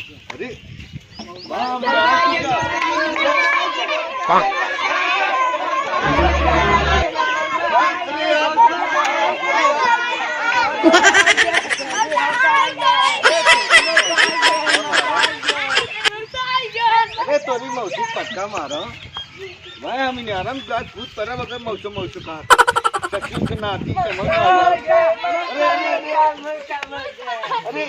अरे अरे तोरी मौसी पटका मारो मैं हम नहीं आराम आज खुद पर अगर मौसम मौसम का सखी के नाती के मन अरे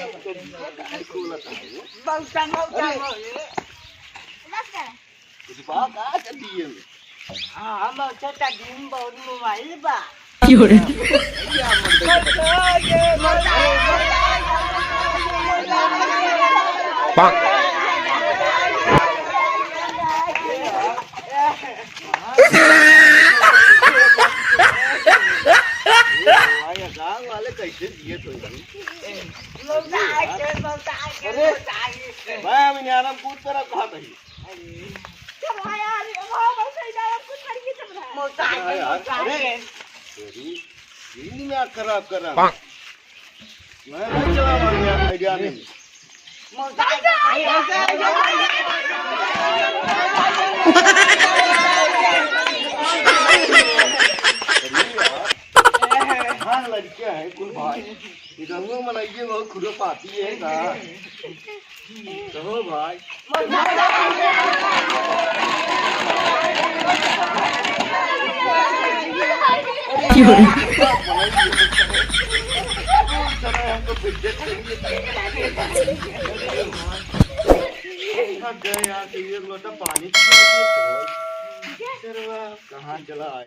कुछ बात आ चली है हां हम छोटा दिन बहुत मोबाइल बा Fiore. वाले कैसे दिए तो अरे मैं हम नहीं आराम कूद कर कहा कही तेरी दिन में खराब कर रहा मैं नहीं चला मेरे आने में हाँ लड़कियां हैं कुल भाई इधर मनाइए बहुत खुद पाती है ना कहो भाई Fiore. हमको बिजनेस गए यहाँ से ये लोटा पानी कहाँ चला